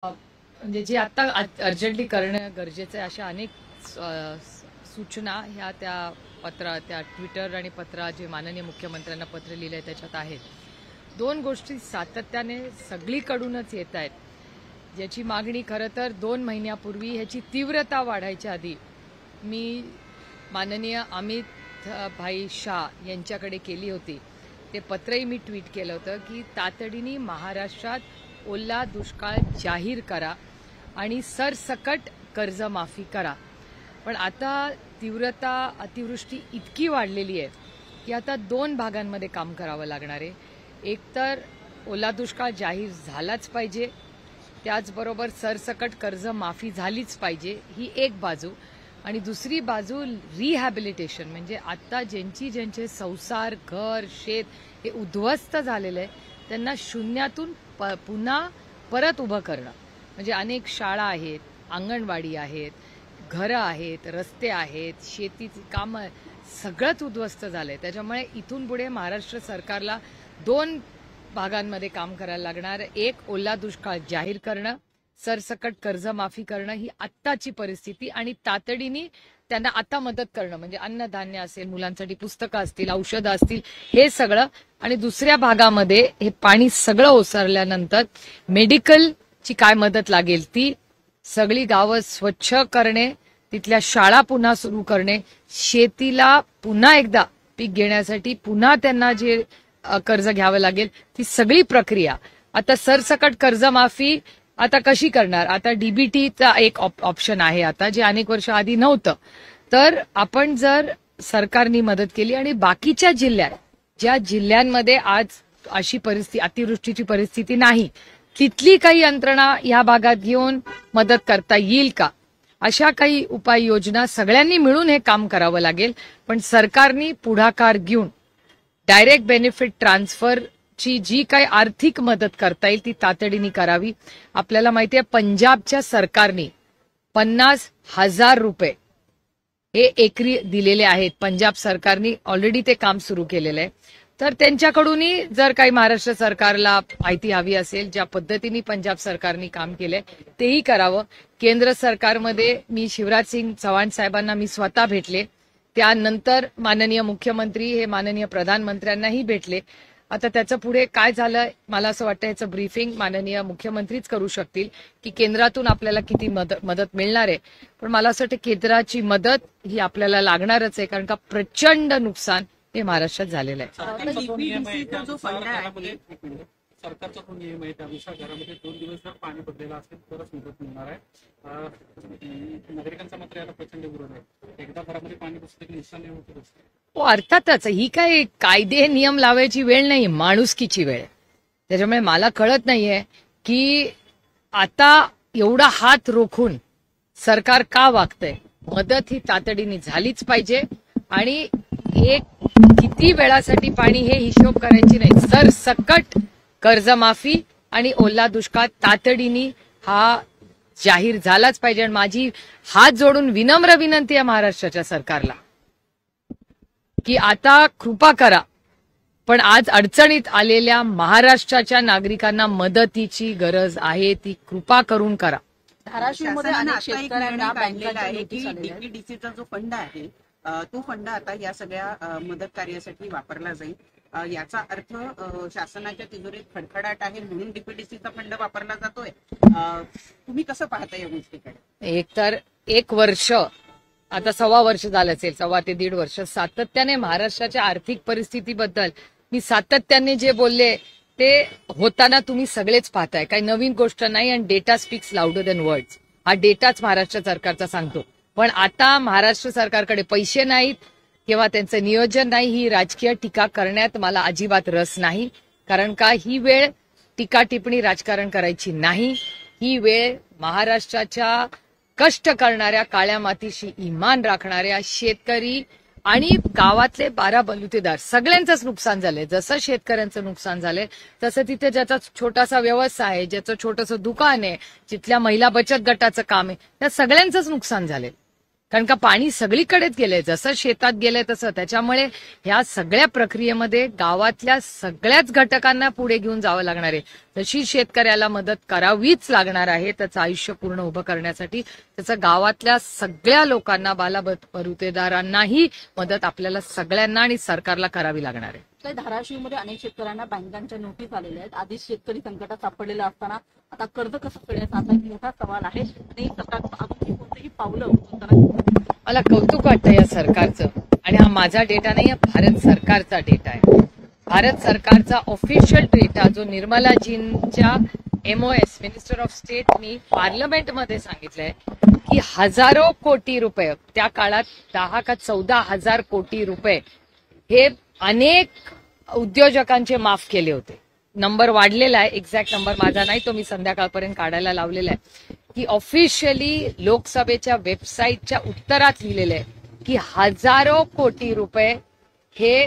म्हणजे जे आता अर्जंटली करणं गरजेचं आहे अशा अनेक सूचना ह्या त्या ट्विटर आणि पत्रा जे माननीय मुख्यमंत्र्यांना पत्र लिहिलं आहे त्याच्यात आहेत। दोन गोष्टी सातत्याने सगळीकडूनच येत आहेत, ज्याची मागणी खरं तर 2 महिन्यापूर्वी ह्याची तीव्रता वाढायच्या आधी मी माननीय अमित भाई शाह यांच्याकडे केली होती। ते पत्रही मी ट्विट केलं होतं की तातडीने महाराष्ट्रात ओला दुष्काळ जाहीर करा आणि सरसकट कर्जमाफी करा। पण आता तीव्रता अतिवृष्टी इतकी वाढलेली आहे की आता 2 भागांमध्ये काम करावं लागणार आहे। एक तर ओला दुष्काळ जाहीर झालाच पाहिजे, त्याचबरोबर सरसकट कर्जमाफी झालीच पाहिजे, ही एक बाजू। आणि दुसरी बाजू रिहॅबिलिटेशन, म्हणजे आता ज्यांचे संसार घर शेत हे उद्ध्वस्त झालेलं आहे त्यांना शून्यातून पुन्हा परत उभं करणं। म्हणजे अनेक शाळा आहेत, अंगणवाडी आहेत, घरं आहेत, रस्ते आहेत, शेतीची कामं सगळंच उद्ध्वस्त झालंय। त्याच्यामुळे इथून पुढे महाराष्ट्र सरकारला 2 भागांमध्ये काम करायला लागणार। एक, ओला दुष्काळ जाहीर करणं, सरसकट कर्जमाफी करणं, ही आत्ताची परिस्थिती आणि तातडीने त्यांना आता मदत करणं, म्हणजे अन्नधान्य असेल, मुलांसाठी पुस्तकं असतील, औषधं असतील, हे सगळं। आणि दुसऱ्या भागामध्ये हे पाणी सगळं ओसरल्यानंतर मेडिकलची काय मदत लागेल ती सगळी गावं स्वच्छ करणे, तिथल्या शाळा पुन्हा सुरू करणे, शेतीला पुन्हा एकदा पीक घेण्यासाठी पुन्हा त्यांना जे कर्ज घ्यावं लागेल ती सगळी प्रक्रिया। आता सरसकट कर्जमाफी आता कशी करणार? आता डीबीटीचा एक ऑप्शन आहे आता, जे अनेक वर्ष आधी नव्हतं। तर आपण जर सरकारनी मदत केली आणि बाकीच्या जिल्ह्यात, ज्या जिल्ह्यांमध्ये आज अशी परिस्थिती अतिवृष्टीची परिस्थिती नाही, तिथली काही यंत्रणा या भागात घेऊन मदत करता येईल का, अशा काही उपाययोजना सगळ्यांनी मिळून हे काम करावं लागेल। पण सरकारनी पुढाकार घेऊन डायरेक्ट बेनिफिट ट्रान्सफरची जी काही आर्थिक मदत करता येईल ती तातडीने करावी। आपल्याला माहिती आहे पंजाबच्या सरकारने 50,000 रुपये हे एकरी दिलेले आहेत। पंजाब सरकारने ऑलरेडी ते काम सुरू केलेलं आहे। तर त्यांच्याकडूनही जर काही महाराष्ट्र सरकारला माहिती हवी असेल, ज्या पद्धतीने पंजाब सरकारने काम केलंय तेही करावं। केंद्र सरकारमध्ये मी शिवराज सिंग चौहान साहेबांना मी स्वतः भेटले, त्यानंतर माननीय मुख्यमंत्री हे माननीय प्रधानमंत्र्यांनाही भेटले। आता त्याचं पुढे काय झालं, मला असं वाटतं याचं ब्रीफिंग माननीय मुख्यमंत्रीच करू शकतील की केंद्रातून आपल्याला किती मदत मिळणार आहे। पण मला असं वाटतं केंद्राची मदत ही आपल्याला लागणारच आहे, कारण का प्रचंड नुकसान हे महाराष्ट्रात झालेलं आहे। सरकारचा तो नियम आहे त्यानुसार घरामध्ये 2 दिवस जर पाणी पडलेलं असेल तरच मदत मिळणार आहे। नागरिकांचा मात्र याला प्रचंड विरोध आहे। एकदा घरामध्ये पाणी घुसलं की नुकसान होतच। हो, अर्थातच ही काय कायदे नियम लावायची वेळ नाही, माणुसकीची वेळ आहे। त्याच्यामुळे मला कळत नाहीये की आता एवढा हात रोखून सरकार का वागतंय। मदत ही तातडीने झालीच पाहिजे आणि एक किती वेळासाठी पाणी हे हिशोब करायची नाही, सरसकट कर्जमाफी आणि ओला दुष्काळ तातडीने हा जाहीर झालाच पाहिजे। आणि माझी हात जोडून विनम्र विनंती आहे महाराष्ट्राच्या सरकारला की आता कृपा करा, पण आज अडचणीत आलेल्या महाराष्ट्राच्या नागरिकांना मदतीची गरज आहे, ती कृपा करून करा। धाराशिवमध्ये अनेक शेतकऱ्यांना बँकेचा नोटीस आलेल्या आहेत। डीपीडीसीचा जो फंड आहे तो फंड आता या सगळ्या मदत कार्यासाठी वापरला जाईल। याचा अर्थ शासनाच्या तिजोरीत खडखडाट आहे म्हणून डीपीडीसीचा फंड वापरला जातोय। तुम्ही कसं पाहता या गोष्टीकडे? एक तर 1 वर्ष, आता 1.25 वर्ष झालं असेल, 1.25 ते 1.5 वर्ष सातत्याने महाराष्ट्राच्या आर्थिक परिस्थितीबद्दल मी सातत्याने जे बोलले ते होताना तुम्ही सगळेच पाहताय, काही नवीन गोष्ट नाही। आणि data speaks louder than words, हा डेटाच महाराष्ट्र सरकारचा सांगतो। पण आता महाराष्ट्र सरकारकडे पैसे नाहीत किंवा त्यांचं नियोजन नाही, ही राजकीय टीका करण्यात मला अजिबात रस नाही। कारण का ही वेळ टीका टिप्पणी राजकारण करायची नाही, ही वेळ महाराष्ट्राच्या कष्ट करणाऱ्या, काळ्या मातीशी इमान राखणाऱ्या शेतकरी आणि गावातले 12 बलुतेदार सगळ्यांचंच नुकसान झालंय। जसं शेतकऱ्यांचं नुकसान झालंय तसं तिथे ज्याचा छोटासा व्यवसाय आहे, ज्याचं छोटंसं दुकान आहे, जिथल्या महिला बचत गटाचं काम आहे, त्या सगळ्यांचंच नुकसान झालंय। कारण का पाणी सगळीकडेच गेलंय, जसं शेतात गेलंय तसं. त्याच्यामुळे ह्या सगळ्या प्रक्रियेमध्ये गावातल्या सगळ्याच घटकांना पुढे घेऊन जावं लागणार आहे. तशी शेतकऱ्याला मदत करावीच लागणार आहे त्याचं आयुष्य पूर्ण उभं करण्यासाठी. त्याचं गावातल्या सगळ्या लोकांना, बालबरुतेदारांनाही मदत आपल्याला सगळ्यांना आणि सरकारला करावी लागणार आहे. तर धाराशिवमध्ये अनेक शेतकऱ्यांना बँकांच्या नोटीस आलेल्या आहेत. आधीच शेतकरी संकटात सापडलेला असताना आता कर्ज कसं फेडायचं असा एक मोठा सवाल आहे आणि सरकार अजूनही कोणतेही पावलं उचलताना मला कौतुक वाटतं या सरकारचं. आणि हा माझा डेटा नाही, हा भारत सरकारचा डेटा आहे. भारत सरकारचा ऑफिशियल डेटा जो निर्मलाजींच्या MOS मिनिस्टर ऑफ स्टेटनी पार्लमेंटमध्ये सांगितलंय की हजारो कोटी रुपये, त्या काळात 10 का 14 हजार कोटी रुपये हे अनेक उद्योजकांचे माफ केले होते. नंबर वाढलेला आहे, एक्झॅक्ट नंबर माझा नाही, तो मी संध्याकाळपर्यंत काढायला लावलेला आहे. की ऑफिशियली लोकसभेच्या वेबसाईटच्या उत्तरात लिहिलेलं आहे की हजारो कोटी रुपये हे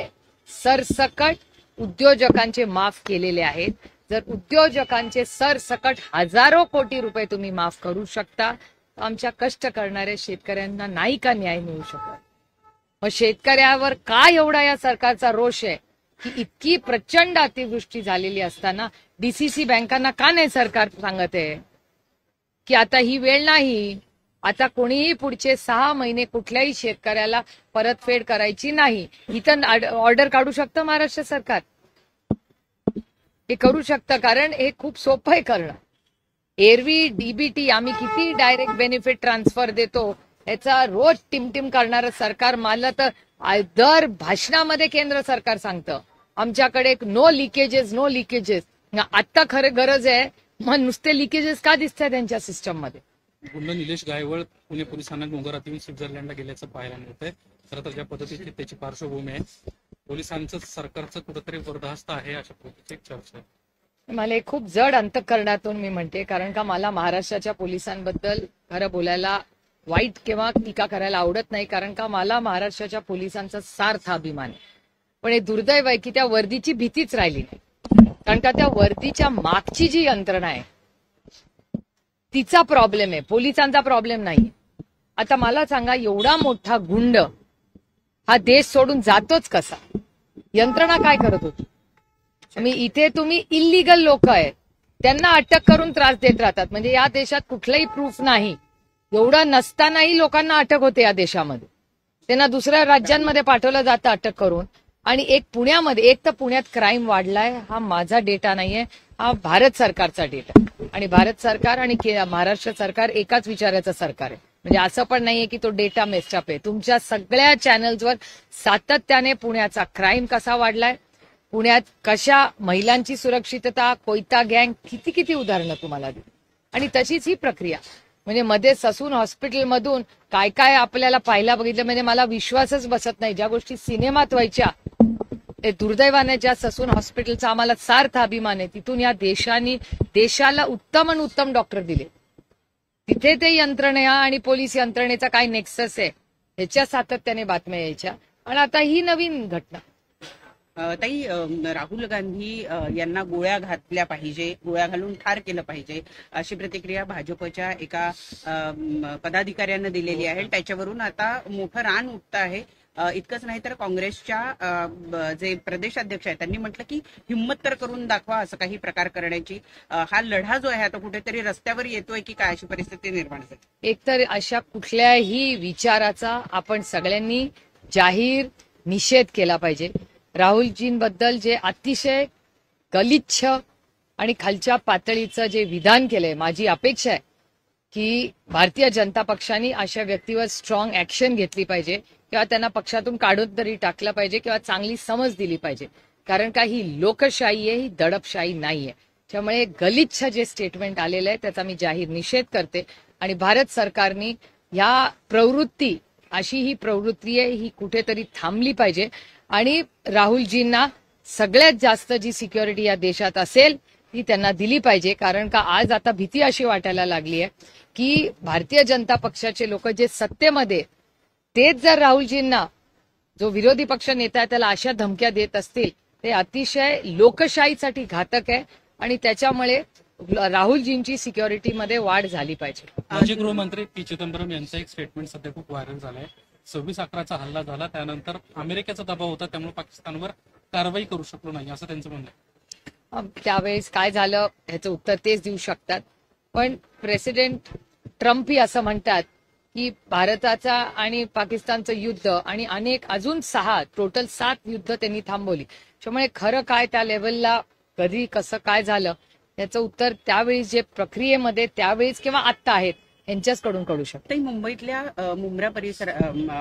सरसकट उद्योजकांचे माफ केलेले आहेत. जर उद्योजकांचे सरसकट हजारो कोटी रुपये तुम्ही माफ करू शकता, तर आमच्या कष्ट करणाऱ्या शेतकऱ्यांना नाही का न्याय मिळू शकत? मग शेतकऱ्यावर का एवढा या सरकारचा रोष आहे की इतकी प्रचंड अतिवृष्टी झालेली असताना DCC बँकांना का नाही सरकार सांगत आहे की आता ही वेळ नाही, आता कोणीही पुढचे 6 महिने कुठल्याही शेतकऱ्याला परतफेड करायची नाही. इथं ऑर्डर काढू शकतं महाराष्ट्र सरकार, हे करू शकतं, कारण हे खूप सोपं आहे करणं. एरवी DBT आम्ही किती डायरेक्ट बेनिफिट ट्रान्सफर देतो याचा रोज टिमटिम करणारं सरकार. मला तर दर भाषणामध्ये केंद्र सरकार सांगतं आमच्याकडे नो लिकेजेस, नो लिकेजेस. आता खरं गरज आहे, मग नुसते लिकेजेस का दिसतात त्यांच्या सिस्टममध्ये? गुंड निलेश गायवळ पुणे पोलिसांना डोंगरात येऊन स्वित्झर्लंडला गेल्याचं पाहायला मिळतंय. खरं तर ज्या पद्धतीची त्याची पार्श्वभूमी आहे, पोलिसांचं सरकारचं कुठंतरी बरदास्त आहे अशा पद्धतीची चर्चा आहे. मला एक खूप जड अंतःकरणातून मी म्हणते, कारण का मला महाराष्ट्राच्या पोलिसांबद्दल खरं बोलायला वाईट किंवा टीका करायला आवडत नाही, कारण का मला महाराष्ट्राच्या पोलिसांचा सार्थ अभिमान आहे. पण हे दुर्दैव आहे की त्या वर्दीची भीतीच राहिली नाही. कारण का त्या वर्दीच्या मागची जी यंत्रणा आहे तिचा प्रॉब्लेम आहे, पोलिसांचा प्रॉब्लेम नाही. आता मला सांगा, एवढा मोठा गुंड हा देश सोडून जातोच कसा? यंत्रणा काय करत होती? इथे तुम्ही इल्लीगल लोक आहेत त्यांना अटक करून त्रास देत राहतात. म्हणजे या देशात कुठलंही प्रूफ नाही, एवढं नसतानाही लोकांना अटक होते या देशामध्ये. त्यांना दुसऱ्या राज्यांमध्ये पाठवलं जातं अटक करून. आणि एक पुण्यामध्ये, एक तर पुण्यात क्राईम वाढलाय, हा माझा डेटा नाहीये, हा भारत सरकारचा डेटा. आणि भारत सरकार आणि महाराष्ट्र सरकार एकाच विचाराचं सरकार आहे. म्हणजे असं पण नाहीये की तो डेटा मेस्टअप आहे. तुमच्या सगळ्या चॅनल्सवर सातत्याने पुण्याचा क्राईम कसा वाढलाय, पुण्यात कशा महिलांची सुरक्षितता, कोयता गँग, किती किती उदाहरणं तुम्हाला दिली. आणि तशीच ही प्रक्रिया, म्हणजे मध्ये ससून हॉस्पिटलमधून काय काय आपल्याला पाहायला बघितलं, म्हणजे मला विश्वासच बसत नाही. ज्या गोष्टी सिनेमात व्हायच्या ते दुर्दैवाने ज्या ससून हॉस्पिटलचा आम्हाला सार्थ अभिमान आहे, तिथून या देशाला उत्तम आणि उत्तम डॉक्टर दिले. तिथे ते यंत्रणा आणि पोलीस यंत्रणेचा काय नेक्सस आहे ह्याच्या सातत्याने बातम्या यायच्या. आणि आता ही नवीन घटना. ताई, राहुल गांधी यांना गोळ्या घातल्या पाहिजे, गोळ्या घालून ठार केलं पाहिजे अशी प्रतिक्रिया भाजपच्या एका पदाधिकाऱ्यानं दिलेली आहे. त्याच्यावरून आता मोठं रान उठतं आहे. इतकंच नाही तर काँग्रेसच्या जे प्रदेशाध्यक्ष आहेत त्यांनी म्हटलं की हिंमत तर करून दाखवा असं काही प्रकार करण्याची. हा लढा जो आहे आता कुठेतरी रस्त्यावर येतोय की काय, अशी परिस्थिती निर्माण झाली. एकतर अशा कुठल्याही विचाराचा आपण सगळ्यांनी जाहीर निषेध केला पाहिजे. राहुलजींबद्दल जे अतिशय गलिच्छ आणि खालच्या पातळीचं जे विधान केलंय, माझी अपेक्षा आहे की भारतीय जनता पक्षाने अशा व्यक्तीवर स्ट्रॉंग ऍक्शन घेतली पाहिजे किंवा त्यांना पक्षातून काढून तरी टाकलं पाहिजे किंवा चांगली समज दिली पाहिजे. कारण का ही लोकशाही आहे, ही दडपशाही नाहीये. त्यामुळे गलिच्छ जे स्टेटमेंट आलेलं आहे त्याचा मी जाहीर निषेध करते. आणि भारत सरकारने ह्या प्रवृत्ती, अशी ही प्रवृत्ती आहे, ही कुठेतरी थांबली पाहिजे. आणि राहुलजींना सगळ्यात जास्त जी सिक्युरिटी या देशात असेल ती त्यांना दिली पाहिजे. कारण का आज आता भीती अशी वाटायला लागली आहे की भारतीय जनता पक्षाचे लोक जे सत्तेमध्ये, तेच जर राहुलजींना, जो विरोधी पक्ष नेता आहे त्याला अशा धमक्या देत असतील, ते अतिशय लोकशाहीसाठी घातक आहे. आणि त्याच्यामुळे राहुलजींची सिक्युरिटीमध्ये वाढ झाली पाहिजे. माजी गृहमंत्री पी चिदंबरम यांचं एक स्टेटमेंट सध्या खूप व्हायरल झालंय. 26/11चा हल्ला झाला, त्यानंतर अमेरिकेचा दबाव होता, त्यामुळे पाकिस्तानवर कारवाई करू शकलो नाही, असं त्यांचं म्हणणं आहे. त्यावेळेस काय झालं ह्याचं उत्तर तेच देऊ शकतात. पण प्रेसिडेंट ट्रम्पही असं म्हणतात की भारताचा आणि पाकिस्तानचं युद्ध आणि अनेक अजून 7 युद्ध त्यांनी थांबवली. त्यामुळे खरं काय त्या लेवलला कधी कसं काय झालं याचं उत्तर त्यावेळी जे प्रक्रियेमध्ये त्यावेळीच किंवा आत्ता आहेत यांच्याचकडून कळू शकतं. ते मुंबईतल्या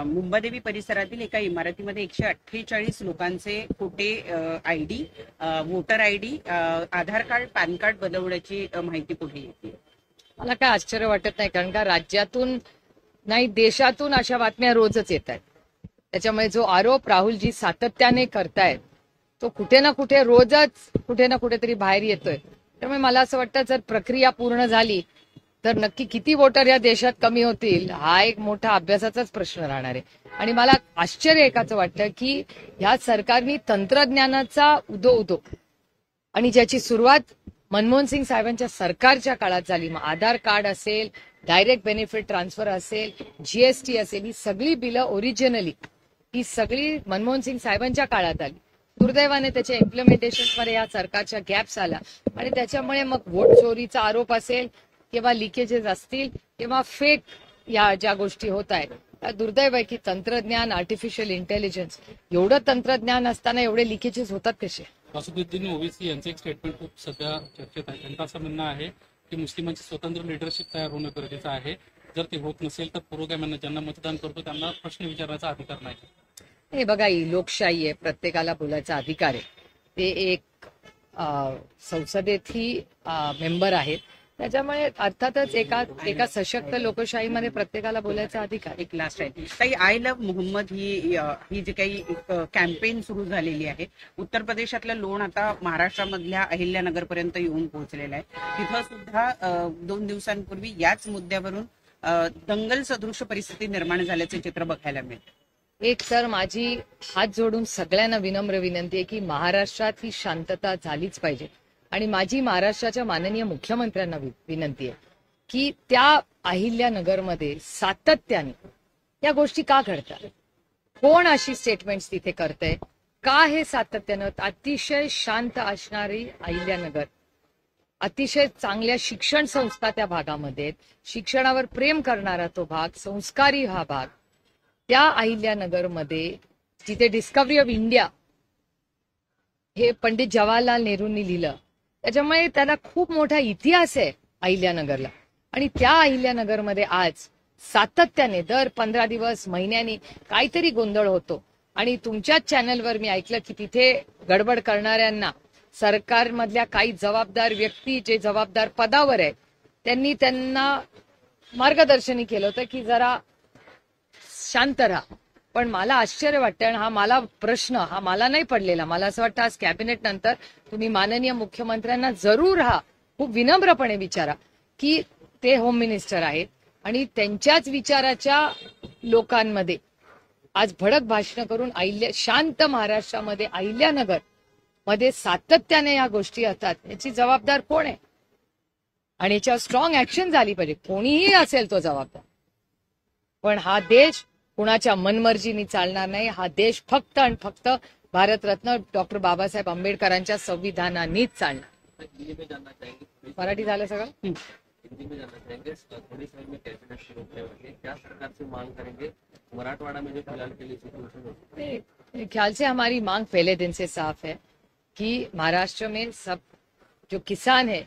मुंबादेवी परिसरातील एका इमारतीमध्ये 148 लोकांचे खोटे आयडी, वोटर आयडी, आधार कार्ड, पॅन कार्ड बनवण्याची माहिती पुढे येते. मला काय आश्चर्य वाटत नाही, कारण का राज्यातून नाही देशातून अशा बातम्या रोजच येत आहेत. त्याच्यामुळे जो आरोप राहुलजी सातत्याने करतायत तो कुठे ना कुठे रोजच कुठे ना कुठेतरी बाहेर येतोय. त्यामुळे मला असं वाटतं जर प्रक्रिया पूर्ण झाली तर नक्की किती वोटर या देशात कमी होतील हा एक मोठा अभ्यासाचाच प्रश्न राहणार आहे. आणि मला आश्चर्य एकाचं वाटतं की ह्या सरकारने तंत्रज्ञानाचा उदो आणि ज्याची सुरुवात मनमोहन सिंग साहेबांच्या सरकारच्या काळात झाली, मग आधार कार्ड असेल, डायरेक्ट बेनिफिट ट्रान्सफर असेल, जीएसटी असेल, ही सगळी बिलं ओरिजिनली ही सगळी मनमोहन सिंग साहेबांच्या काळात आली. दुर्दैवाने त्याच्या इम्प्लिमेंटेशनमध्ये या सरकारच्या गॅप्स आल्या आणि त्याच्यामुळे मग वोट चोरीचा आरोप असेल किंवा लिकेजेस असतील किंवा फेक या ज्या गोष्टी होत आहेत, त्या दुर्दैव आहे की तंत्रज्ञान, आर्टिफिशियल इंटेलिजन्स, एवढं तंत्रज्ञान असताना एवढे लिकेजेस होतात कसे. वासुद्दीन ओवैसी यांचं एक स्टेटमेंट खूप सध्या चर्चेत आहे. त्यांचं असं म्हणणं आहे की मुस्लिमांची स्वतंत्र लिडरशिप तयार होणं गरजेचं आहे. जर ते होत नसेल तर पुरोगाम्यांना ज्यांना मतदान करतो त्यांना प्रश्न विचारण्याचा अधिकार नाही. हे बघा, ही लोकशाही आहे, प्रत्येकाला बोलायचा अधिकार आहे. ते एक संसदेतही मेंबर आहेत, त्याच्यामुळे अर्थातच एका सशक्त लोकशाहीमध्ये प्रत्येकाला बोलायचा अधिकार. एक लास्ट आहे काही आय लव्ह मोहम्मद ही जी काही कॅम्पेन सुरू झालेली आहे, उत्तर प्रदेशातलं लोण आता महाराष्ट्रामधल्या अहिल्यानगर पर्यंत येऊन पोहोचलेलं आहे. तिथं सुद्धा 2 दिवसांपूर्वी याच मुद्द्यावरून दंगल सदृश परिस्थिती निर्माण झाल्याचे चित्र बघायला मिळते. एक तर माझी हात जोडून सगळ्यांना विनम्र विनंती आहे की महाराष्ट्रात ही शांतता झालीच पाहिजे. आणि माझी महाराष्ट्राच्या माननीय मुख्यमंत्र्यांना विनंती आहे की त्या अहिल्यानगरमध्ये सातत्याने या गोष्टी का घडतात, कोण अशी स्टेटमेंट्स तिथे करतंय, का हे सातत्यानं. अतिशय शांत असणारी अहिल्यानगर, अतिशय चांगल्या शिक्षण संस्था त्या भागामध्ये, शिक्षणावर प्रेम करणारा तो भाग, संस्कारी हा भाग, त्या अहिल्यानगरमध्ये जिथे डिस्कव्हरी ऑफ इंडिया हे पंडित जवाहरलाल नेहरूंनी लिहिलं, त्याच्यामुळे त्याला खूप मोठा इतिहास आहे अहिल्यानगरला. आणि त्या अहिल्यानगरमध्ये आज सातत्याने दर 15 दिवस महिन्यांनी काहीतरी गोंधळ होतो. आणि तुमच्याच चॅनलवर मी ऐकलं की तिथे गडबड करणाऱ्यांना सरकारमधल्या काही जबाबदार व्यक्ती जे जबाबदार पदावर आहेत त्यांना मार्गदर्शनही केलं होतं की जरा शांत राहा. पण मला आश्चर्य वाटतं आणि हा मला प्रश्न हा मला नाही पडलेला. मला असं वाटतं आज कॅबिनेट नंतर तुम्ही माननीय मुख्यमंत्र्यांना जरूर खूप विनम्रपणे विचारा की ते होम मिनिस्टर आहेत आणि त्यांच्याच विचाराच्या लोकांमध्ये आज भडक भाषणं करून शांत महाराष्ट्रामध्ये अहिल्यानगर मध्ये सातत्याने या गोष्टी येतात, याची जबाबदार कोण आहे आणि याच्यावर स्ट्रॉंग ऍक्शन झाली पाहिजे. कोणीही असेल तो जबाबदार. पण हा देश कुणाच्या मनमर्जीने चालणार नाही. हा देश फक्त आणि फक्त भारतरत्न डॉक्टर बाबासाहेब आंबेडकरांच्या संविधानानेच चालणार. मराठी झालं सगळं. हिंदी में जानना चाहेंगे, थोड़ी समय में कैबिनेट शुरू होने वाली है, क्या सरकार से मांग करेंगे मराठवाड़ा में जो फिलहाल के लिए सिचुएशन है? मेरे ख्याल से हमारी मांग पहले दिन से साफ है कि महाराष्ट्र में सब जो किसान है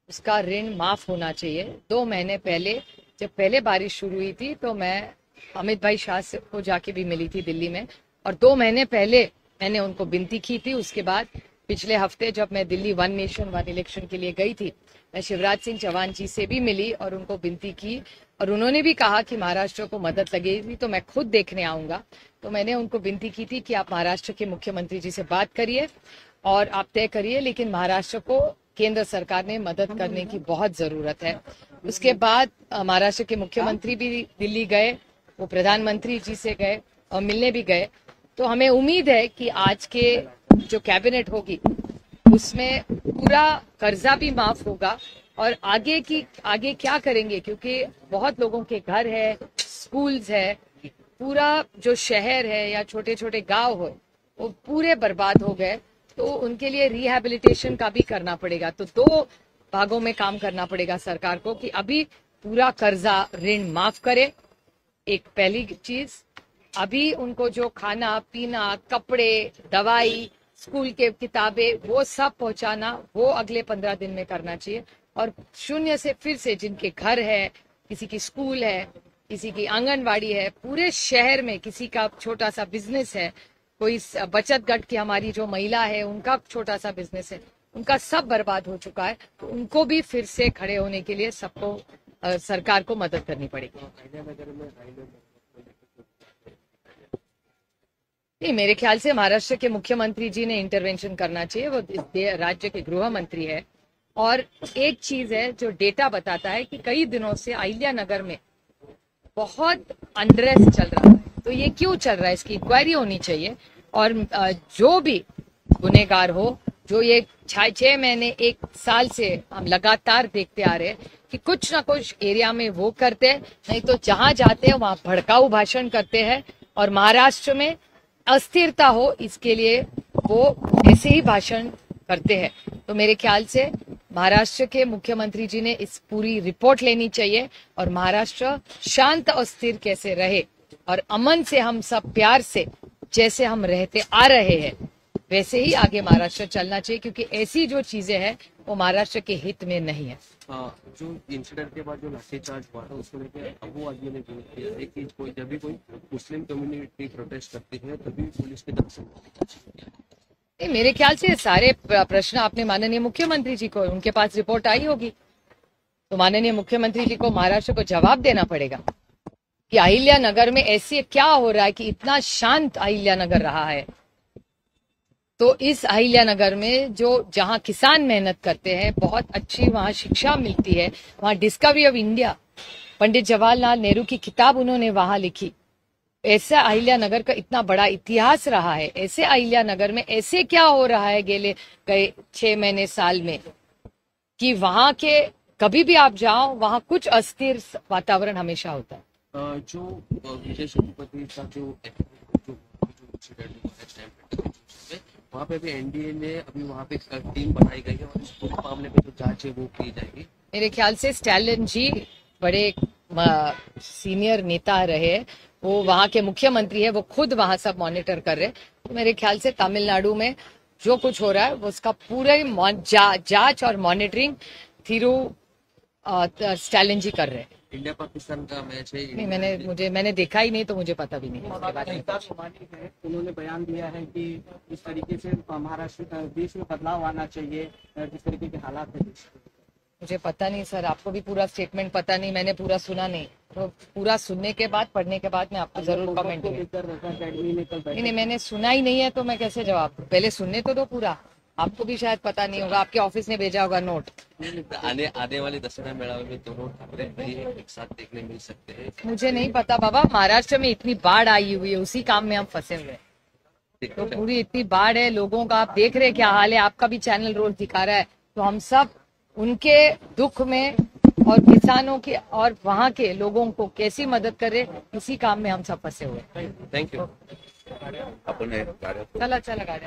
उसका ऋण माफ होना चाहिए. 2 महीने पहले जब पहले बारिश शुरू हुई थी तो मैं अमित भाई शाह को जाके भी मिली थी दिल्ली में और 2 महीने पहले मैंने उनको विनती की थी. उसके बाद पिछले हफ्ते जब मैं दिल्ली 1 नेशन 1 इलेक्शन के लिए गई थी, मैं शिवराज सिंह चौहान जी से भी मिली और उनको विनती की और उन्होंने भी कहा कि महाराष्ट्र को मदद लगेगी तो मैं खुद देखने आऊंगा. तो मैंने उनको विनती की थी कि आप महाराष्ट्र के मुख्यमंत्री जी से बात करिए और आप तय करिए, लेकिन महाराष्ट्र को केंद्र सरकार ने मदद करने की बहुत जरूरत है. उसके बाद महाराष्ट्र के मुख्यमंत्री भी दिल्ली गए, वो प्रधानमंत्री जी से गए और मिलने भी गए. तो हमें उम्मीद है कि आज के जो कैबिनेट होगी उसमें पूरा कर्जा भी माफ होगा। और आगे क्या करेंगे, क्योंकि बहुत लोगों के घर है, स्कूल्स है, पूरा जो शहर है या छोटे छोटे गांव हो वो पूरे बर्बाद हो गए, तो उनके लिए रिहैबिलिटेशन का भी करना पड़ेगा। तो 2 भागों में काम करना पड़ेगा सरकार को कि अभी पूरा कर्जा ऋण माफ करे, एक पहली चीज। अभी उनको जो खाना पीना, कपड़े, दवाई, स्कूल के किताबें वो सब पहुंचाना वो अगले 15 दिन में करना चाहिए। और शून्य से फिर से जिनके घर है, किसी की स्कूल है, किसी की आंगनवाड़ी है, पूरे शहर में किसी का छोटा सा बिजनेस है, कोई बचत गट की हमारी जो महिला है उनका छोटा सा बिजनेस है, उनका सब बर्बाद हो चुका है। तो उनको भी फिर से खड़े होने के लिए सबको सरकार को मदद करनी पड़ेगी। नहीं, मेरे ख्याल से महाराष्ट्र के मुख्यमंत्री जी ने इंटरवेंशन करना चाहिए, वो इस राज्य के गृह मंत्री है। और एक चीज है जो डेटा बताता है कि कई दिनों से अहिल्या नगर में बहुत अनरेस्ट चल रहा है। तो ये क्यों चल रहा है, इसकी इंक्वायरी होनी चाहिए। और जो भी गुनहगार हो, जो ये 6 महीने 1 साल से हम लगातार देखते आ रहे हैं कि कुछ ना कुछ एरिया में वो करते हैं, नहीं तो जहां जाते हैं वहां भड़काऊ भाषण करते हैं। और महाराष्ट्र में अस्थिरता हो इसके लिए वो ऐसे ही भाषण करते हैं। तो मेरे ख्याल से महाराष्ट्र के मुख्यमंत्री जी ने इस पूरी रिपोर्ट लेनी चाहिए और महाराष्ट्र शांत और स्थिर कैसे रहे और अमन से हम सब प्यार से जैसे हम रहते आ रहे हैं वैसे ही आगे महाराष्ट्र चलना चाहिए, क्योंकि ऐसी जो चीजें हैं वो महाराष्ट्र के हित में नहीं है। जो इंसिडेंट के बाद जो लाठीचार्ज हुआ था उसको लेकर अबू आदमी ने विरोध किया है कि जब भी कोई मुस्लिम कम्युनिटी प्रोटेस्ट करती है तभी पुलिस के दर्शन। नहीं, मेरे ख्याल से सारे प्रश्न आपने माननीय मुख्यमंत्री जी को, उनके पास रिपोर्ट आई होगी, तो माननीय मुख्यमंत्री जी को महाराष्ट्र को जवाब देना पड़ेगा कि अहिल्या नगर में ऐसे क्या हो रहा है कि इतना शांत अहिल्या नगर रहा है। तो इस अहिल्या नगर में जो जहां किसान मेहनत करते हैं, बहुत अच्छी वहां शिक्षा मिलती है, वहां discovery of India Pandit Jawaharlal Nehru की किताब उन्होंने वहां लिखी। ऐसा अहिल्या नगर का इतना बड़ा इतिहास रहा है, ऐसे अहिल्या नगर में ऐसे क्या हो रहा है गए 6 महीने साल में कि वहां के कभी भी आप जाओ वहां कुछ अस्थिर वातावरण हमेशा होता है। जो विजय सेतुपति का जो वहाँ पे भी एनडीए ने अभी वहाँ पे टीम बनाई गई है और इस पूरे मामले में जो जांच है वो की जाएगी। मेरे ख्याल से स्टैलिन जी बड़े सीनियर नेता रहे, वो वहाँ के मुख्यमंत्री है, वो खुद वहाँ सब मॉनिटर कर रहे हैं। तो मेरे ख्याल से तमिलनाडु में जो कुछ हो रहा है वो उसका पूरा जांच और मॉनिटरिंग थ्रू स्टैलिन जी कर रहे हैं। इंडिया पाकिस्तान का मैच है। नहीं, मैंने देखा ही नहीं, तो मुझे पता भी नहीं है इसके बारे में। उन्होंने बयान दिया है कि इस तरीके से महाराष्ट्र देश में बदलाव आना चाहिए, जिस तरीके के हालात है। मुझे पता नहीं सर, आपको भी पूरा स्टेटमेंट पता नहीं, मैंने पूरा सुना नहीं, तो पूरा सुनने के बाद पढ़ने के बाद मैं आपको जरूर कमेंट करूंगी। नहीं, मैंने सुना ही नहीं है तो मैं कैसे जवाब दूं? पहले सुनने तो दो पूरा। आपको भी शायद पता नहीं होगा, आपके ऑफिस ने भेजा होगा नोट। आने वाले दशहरा मेला में दोनों ठाकरे एक साथ देखने मिल सकते हैं। मुझे नहीं पता बाबा, महाराष्ट्र में इतनी बाढ़ आई हुई है, उसी काम में हम फंसे हुए हैं। तो पूरी इतनी बाढ़ है, लोगों का आप देख रहे क्या हाल है, आपका भी चैनल रोज दिखा रहा है। तो हम सब उनके दुख में और किसानों के और वहाँ के लोगों को कैसी मदद करे, इसी काम में हम सब फंसे हुए। Thank you. चला गाड़ी।